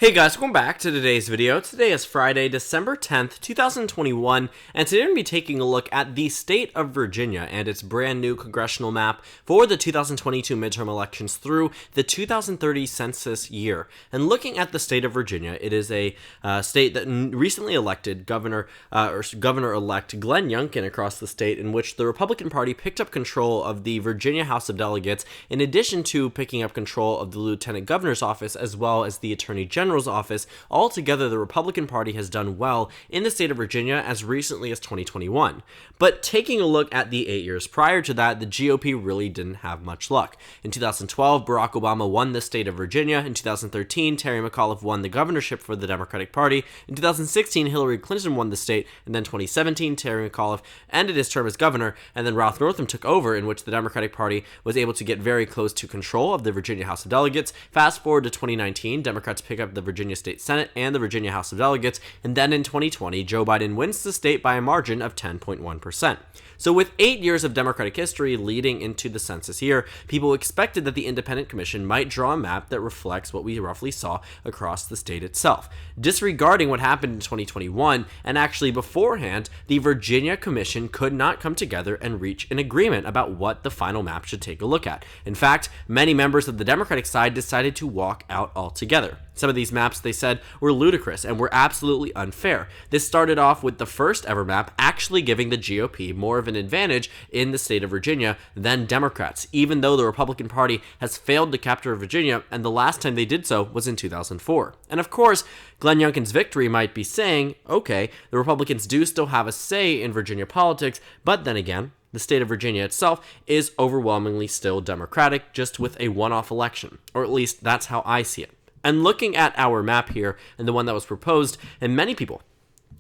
Hey guys, welcome back to today's video. Today is Friday, December 10th, 2021, and today we're going to be taking a look at the state of Virginia and its brand new congressional map for the 2022 midterm elections through the 2030 census year. And looking at the state of Virginia, it is a state that recently elected Governor-elect Glenn Youngkin across the state, in which the Republican Party picked up control of the Virginia House of Delegates, in addition to picking up control of the Lieutenant Governor's office as well as the Attorney General's office. Altogether, the Republican Party has done well in the state of Virginia as recently as 2021. But taking a look at the 8 years prior to that, the GOP really didn't have much luck. In 2012, Barack Obama won the state of Virginia. In 2013, Terry McAuliffe won the governorship for the Democratic Party. In 2016, Hillary Clinton won the state. And then 2017, Terry McAuliffe ended his term as governor, and then Ralph Northam took over, in which the Democratic Party was able to get very close to control of the Virginia House of Delegates. Fast forward to 2019, Democrats pick up the Virginia State Senate and the Virginia House of Delegates, and then in 2020, Joe Biden wins the state by a margin of 10.1%. So with 8 years of Democratic history leading into the census year, people expected that the Independent Commission might draw a map that reflects what we roughly saw across the state itself. Disregarding what happened in 2021, and actually beforehand, the Virginia Commission could not come together and reach an agreement about what the final map should take a look at. In fact, many members of the Democratic side decided to walk out altogether. Some of these maps, they said, were ludicrous and were absolutely unfair. This started off with the first ever map actually giving the GOP more of an advantage in the state of Virginia than Democrats, even though the Republican Party has failed to capture Virginia, and the last time they did so was in 2004. And of course, Glenn Youngkin's victory might be saying, okay, the Republicans do still have a say in Virginia politics, but then again, the state of Virginia itself is overwhelmingly still Democratic, just with a one-off election, or at least that's how I see it. And looking at our map here, and the one that was proposed, and many people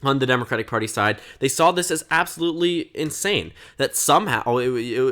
on the Democratic Party side, they saw this as absolutely insane, that somehow it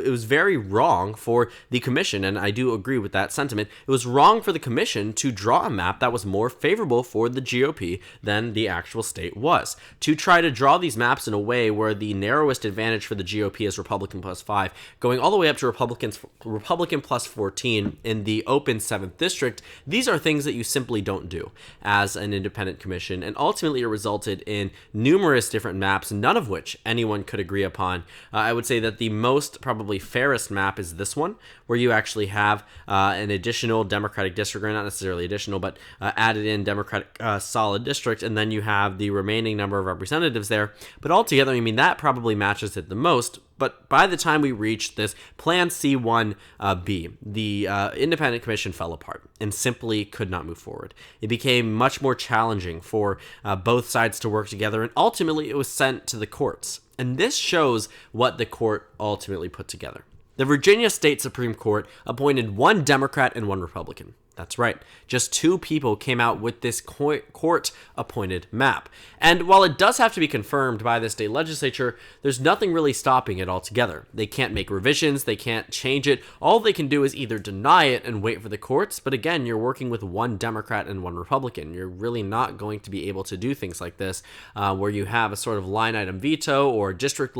was very wrong for the commission, and I do agree with that sentiment. It was wrong for the commission to draw a map that was more favorable for the GOP than the actual state was. To try to draw these maps in a way where the narrowest advantage for the GOP is Republican plus 5, going all the way up to Republican plus 14 in the open 7th district, these are things that you simply don't do as an independent commission, and ultimately it resulted in numerous different maps, none of which anyone could agree upon. I would say that the most probably fairest map is this one, where you actually have an additional Democratic district, or not necessarily additional, but added in Democratic solid district, and then you have the remaining number of representatives there. But altogether, I mean, that probably matches it the most. But by the time we reached this Plan C1B, the Independent Commission fell apart and simply could not move forward. It became much more challenging for both sides to work together, and ultimately it was sent to the courts. And this shows what the court ultimately put together. The Virginia State Supreme Court appointed one Democrat and one Republican. That's right. Just two people came out with this court-appointed map. And while it does have to be confirmed by the state legislature, there's nothing really stopping it altogether. They can't make revisions. They can't change it. All they can do is either deny it and wait for the courts. But again, you're working with one Democrat and one Republican. You're really not going to be able to do things like this, where you have a sort of line item veto or district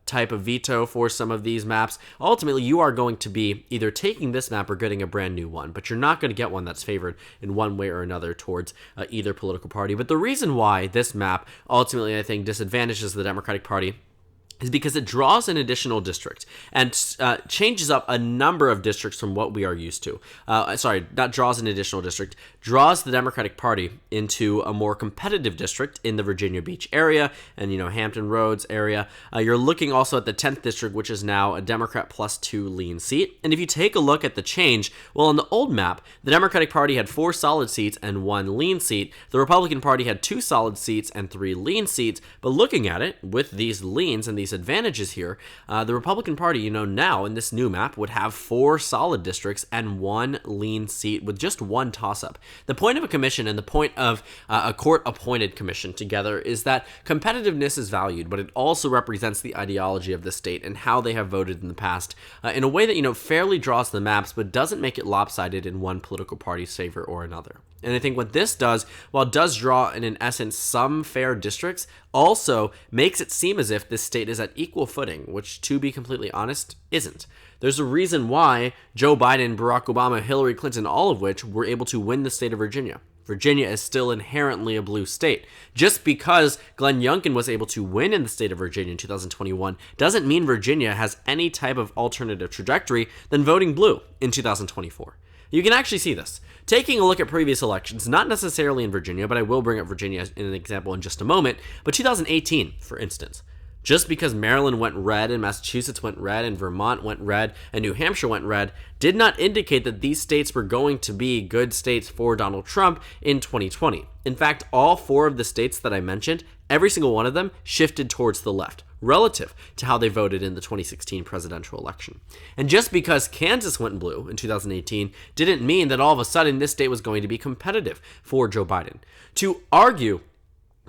type of veto for some of these maps. Ultimately, you are going to be either taking this map or getting a brand new one, but you're not going to get one that's favored in one way or another towards either political party. But the reason why this map ultimately, I think, disadvantages the Democratic Party is because it draws an additional district and changes up a number of districts from what we are used to. Draws an additional district, draws the Democratic Party into a more competitive district in the Virginia Beach area and, Hampton Roads area. You're looking also at the 10th district, which is now a Democrat plus 2 lean seat. And if you take a look at the change, well, on the old map, the Democratic Party had 4 solid seats and 1 lean seat. The Republican Party had 2 solid seats and 3 lean seats. But looking at it with these leans and these advantages here, the Republican Party, now in this new map would have 4 solid districts and 1 lean seat with just 1 toss-up. The point of a commission and the point of a court-appointed commission together is that competitiveness is valued, but it also represents the ideology of the state and how they have voted in the past in a way that, fairly draws the maps, but doesn't make it lopsided in one political party's favor or another. And I think what this does, while it does draw in essence some fair districts, also makes it seem as if this state is at equal footing, which, to be completely honest, isn't. There's a reason why Joe Biden, Barack Obama, Hillary Clinton, all of which were able to win the state of Virginia. Virginia is still inherently a blue state. Just because Glenn Youngkin was able to win in the state of Virginia in 2021 doesn't mean Virginia has any type of alternative trajectory than voting blue in 2024. You can actually see this. Taking a look at previous elections, not necessarily in Virginia, but I will bring up Virginia in an example in just a moment, but 2018, for instance. Just because Maryland went red and Massachusetts went red and Vermont went red and New Hampshire went red did not indicate that these states were going to be good states for Donald Trump in 2020. In fact, all 4 of the states that I mentioned, every single one of them shifted towards the left, relative to how they voted in the 2016 presidential election. And just because Kansas went blue in 2018 didn't mean that all of a sudden this state was going to be competitive for Joe Biden. To argue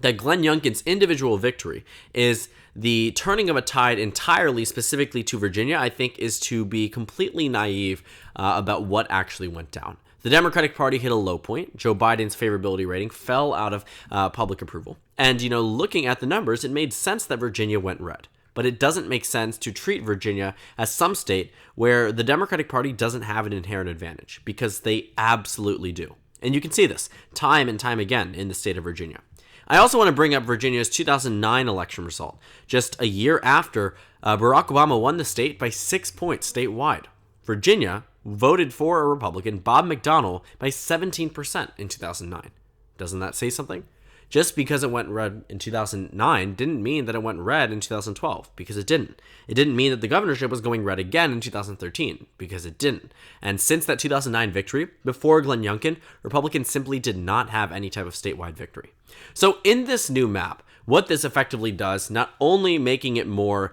that Glenn Youngkin's individual victory is the turning of a tide entirely specifically to Virginia, I think, is to be completely naive about what actually went down. The Democratic Party hit a low point. Joe Biden's favorability rating fell out of public approval. And, looking at the numbers, it made sense that Virginia went red. But it doesn't make sense to treat Virginia as some state where the Democratic Party doesn't have an inherent advantage, because they absolutely do. And you can see this time and time again in the state of Virginia. I also want to bring up Virginia's 2009 election result, just a year after Barack Obama won the state by 6 points statewide. Virginia voted for a Republican, Bob McDonnell, by 17% in 2009. Doesn't that say something? Just because it went red in 2009 didn't mean that it went red in 2012, because it didn't. It didn't mean that the governorship was going red again in 2013, because it didn't. And since that 2009 victory, before Glenn Youngkin, Republicans simply did not have any type of statewide victory. So in this new map, what this effectively does, not only making it more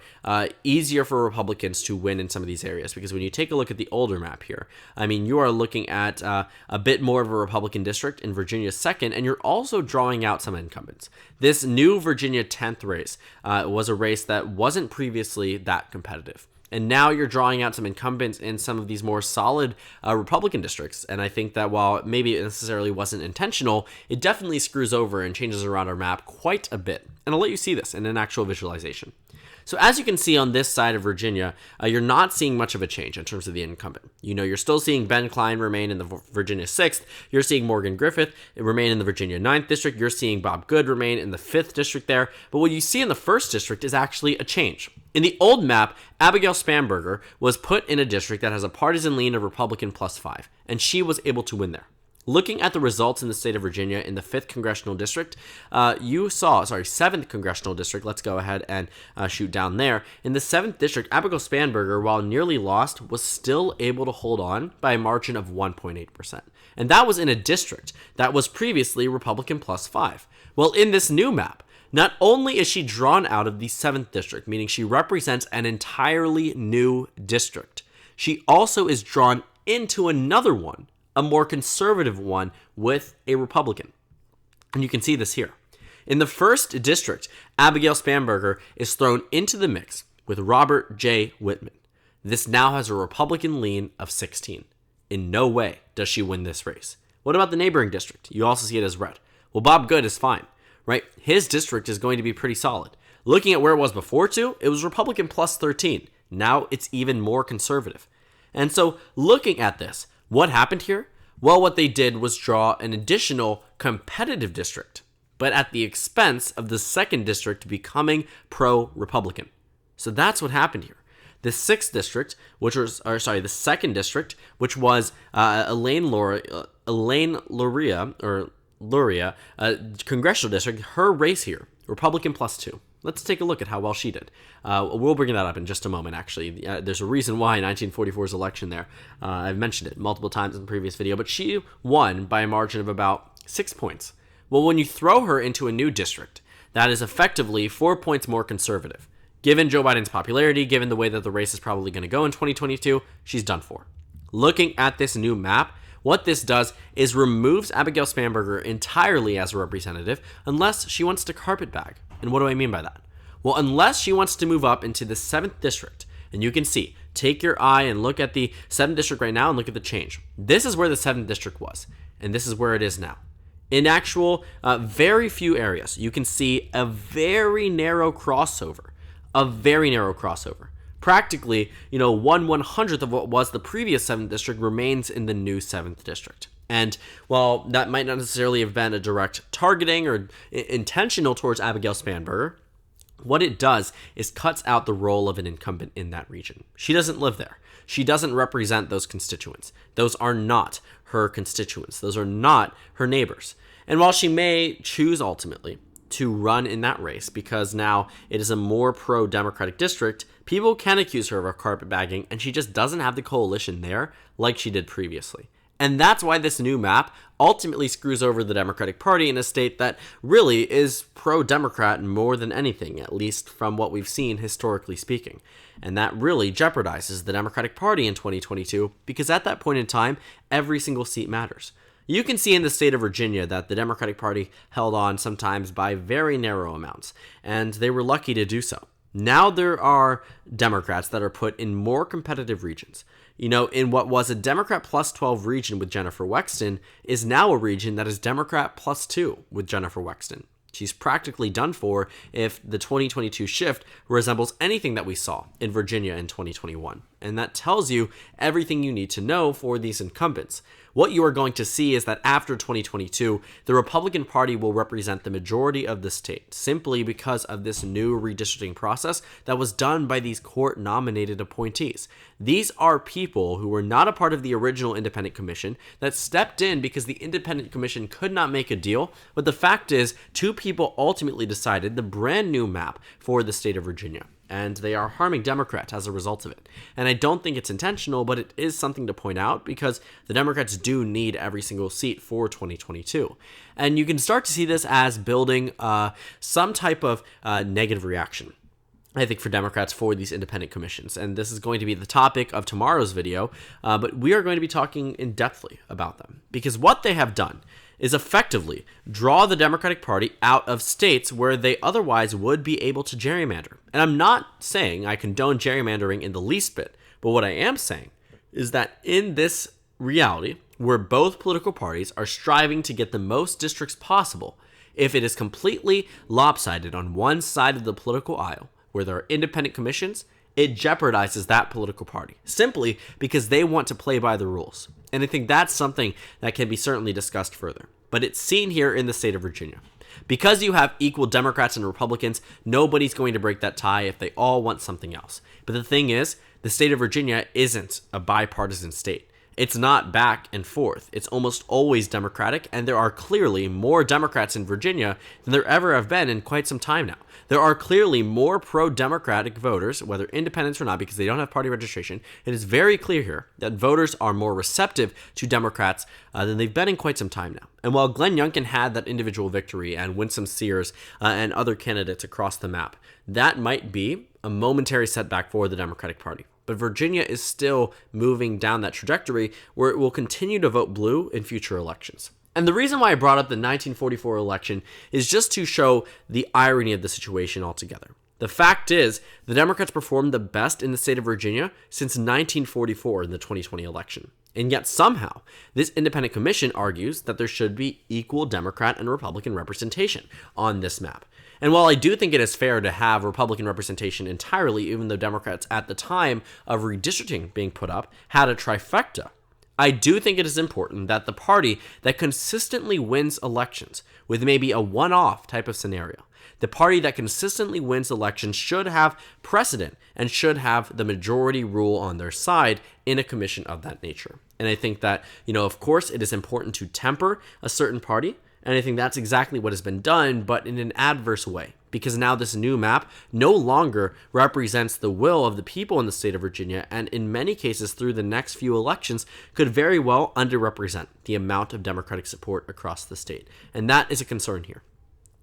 easier for Republicans to win in some of these areas, because when you take a look at the older map here, you are looking at a bit more of a Republican district in Virginia's 2nd, and you're also drawing out some incumbents. This new Virginia 10th race was a race that wasn't previously that competitive. And now you're drawing out some incumbents in some of these more solid Republican districts. And I think that while maybe it necessarily wasn't intentional, it definitely screws over and changes around our map quite a bit. And I'll let you see this in an actual visualization. So as you can see on this side of Virginia, you're not seeing much of a change in terms of the incumbent. You're still seeing Ben Cline remain in the Virginia 6th. You're seeing Morgan Griffith remain in the Virginia 9th district. You're seeing Bob Good remain in the 5th district there. But what you see in the 1st district is actually a change. In the old map, Abigail Spanberger was put in a district that has a partisan lean of Republican +5, and she was able to win there. Looking at the results in the state of Virginia in the 5th congressional district, 7th congressional district, let's go ahead and shoot down there. In the 7th district, Abigail Spanberger, while nearly lost, was still able to hold on by a margin of 1.8%. And that was in a district that was previously Republican +5. Well, in this new map, not only is she drawn out of the 7th district, meaning she represents an entirely new district, she also is drawn into another one, a more conservative one with a Republican. And you can see this here. In the 1st district, Abigail Spanberger is thrown into the mix with Robert J. Whitman. This now has a Republican lean of 16. In no way does she win this race. What about the neighboring district? You also see it as red. Well, Bob Good is fine, right? His district is going to be pretty solid. Looking at where it was before too, it was Republican +13. Now it's even more conservative. And so looking at this, what happened here? Well, what they did was draw an additional competitive district, but at the expense of the 2nd district becoming pro-Republican. So that's what happened here. The 6th district, the 2nd district, which was Elaine Luria, congressional district, her race here, Republican +2. Let's take a look at how well she did. We'll bring that up in just a moment, actually. There's a reason why 1944's election there. I've mentioned it multiple times in the previous video, but she won by a margin of about 6 points. Well, when you throw her into a new district, that is effectively 4 points more conservative. Given Joe Biden's popularity, given the way that the race is probably going to go in 2022, she's done for. Looking at this new map, what this does is removes Abigail Spanberger entirely as a representative unless she wants to carpetbag. And what do I mean by that? Well, unless she wants to move up into the 7th district, and you can see, take your eye and look at the 7th district right now and look at the change. This is where the 7th district was, and this is where it is now. In actual very few areas, you can see a very narrow crossover a very narrow crossover. Practically, 1/100th of what was the previous 7th district remains in the new 7th district. And while that might not necessarily have been a direct targeting or intentional towards Abigail Spanberger, what it does is cuts out the role of an incumbent in that region. She doesn't live there. She doesn't represent those constituents. Those are not her constituents. Those are not her neighbors. And while she may choose ultimately to run in that race because now it is a more pro-Democratic district, people can accuse her of carpetbagging, and she just doesn't have the coalition there like she did previously. And that's why this new map ultimately screws over the Democratic Party in a state that really is pro-Democrat more than anything, at least from what we've seen historically speaking. And that really jeopardizes the Democratic Party in 2022 because at that point in time, every single seat matters. You can see in the state of Virginia that the Democratic Party held on sometimes by very narrow amounts, and they were lucky to do so. Now there are Democrats that are put in more competitive regions. In what was a Democrat plus 12 region with Jennifer Wexton is now a region that is Democrat plus 2 with Jennifer Wexton. She's practically done for if the 2022 shift resembles anything that we saw in Virginia in 2021. And that tells you everything you need to know for these incumbents. What you are going to see is that after 2022, the Republican Party will represent the majority of the state, simply because of this new redistricting process that was done by these court-nominated appointees. These are people who were not a part of the original independent commission that stepped in because the independent commission could not make a deal, but the fact is, two people ultimately decided the brand new map for the state of Virginia. And they are harming Democrats as a result of it. And I don't think it's intentional, but it is something to point out because the Democrats do need every single seat for 2022. And you can start to see this as building some type of negative reaction, I think, for Democrats for these independent commissions. And this is going to be the topic of tomorrow's video, but we are going to be talking in depthly about them. Because what they have done is effectively draw the Democratic Party out of states where they otherwise would be able to gerrymander. And I'm not saying I condone gerrymandering in the least bit, but what I am saying is that in this reality, where both political parties are striving to get the most districts possible, if it is completely lopsided on one side of the political aisle, where there are independent commissions, it jeopardizes that political party, simply because they want to play by the rules. And I think that's something that can be certainly discussed further. But it's seen here in the state of Virginia. Because you have equal Democrats and Republicans, nobody's going to break that tie if they all want something else. But the thing is, the state of Virginia isn't a bipartisan state. It's not back and forth. It's almost always Democratic, and there are clearly more Democrats in Virginia than there ever have been in quite some time now. There are clearly more pro-Democratic voters, whether independents or not, because they don't have party registration. It is very clear here that voters are more receptive to Democrats than they've been in quite some time now. And while Glenn Youngkin had that individual victory and Winsome Sears and other candidates across the map, that might be a momentary setback for the Democratic Party. But Virginia is still moving down that trajectory where it will continue to vote blue in future elections. And the reason why I brought up the 1944 election is just to show the irony of the situation altogether. The fact is, the Democrats performed the best in the state of Virginia since 1944 in the 2020 election. And yet somehow, this independent commission argues that there should be equal Democrat and Republican representation on this map. And while I do think it is fair to have Republican representation entirely, even though Democrats at the time of redistricting being put up had a trifecta, I do think it is important that the party that consistently wins elections, with maybe a one-off type of scenario, the party that consistently wins elections should have precedent and should have the majority rule on their side in a commission of that nature. And I think that, of course, it is important to temper a certain party, and I think that's exactly what has been done, but in an adverse way. Because now this new map no longer represents the will of the people in the state of Virginia, and in many cases through the next few elections could very well underrepresent the amount of Democratic support across the state. And that is a concern here.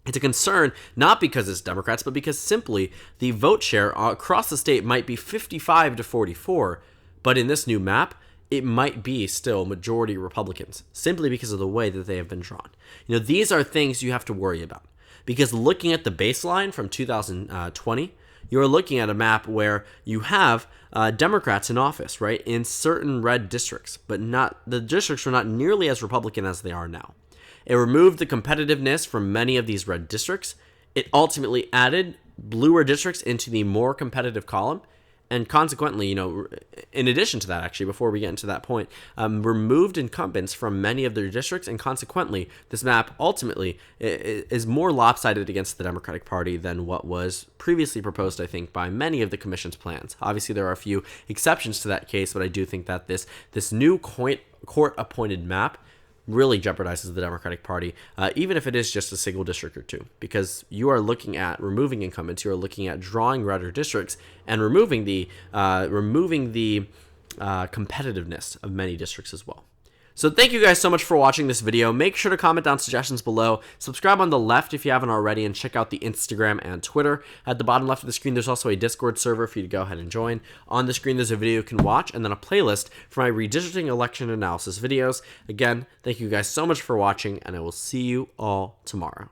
It's a concern not because it's Democrats, but because simply the vote share across the state might be 55 to 44, but in this new map, it might be still majority Republicans, simply because of the way that they have been drawn. These are things you have to worry about. Because looking at the baseline from 2020, you're looking at a map where you have Democrats in office, right, in certain red districts, but the districts were not nearly as Republican as they are now. It removed the competitiveness from many of these red districts. It ultimately added bluer districts into the more competitive column. And consequently, in addition to that, actually, before we get into that point, removed incumbents from many of their districts, and consequently, this map ultimately is more lopsided against the Democratic Party than what was previously proposed, I think, by many of the commission's plans. Obviously, there are a few exceptions to that case, but I do think that this new court-appointed map really jeopardizes the Democratic Party, even if it is just a single district or two, because you are looking at removing incumbents, you are looking at drawing redder districts, and removing the competitiveness of many districts as well. So thank you guys so much for watching this video. Make sure to comment down suggestions below. Subscribe on the left if you haven't already, and check out the Instagram and Twitter. At the bottom left of the screen, there's also a Discord server for you to go ahead and join. On the screen, there's a video you can watch, and then a playlist for my redistricting election analysis videos. Again, thank you guys so much for watching, and I will see you all tomorrow.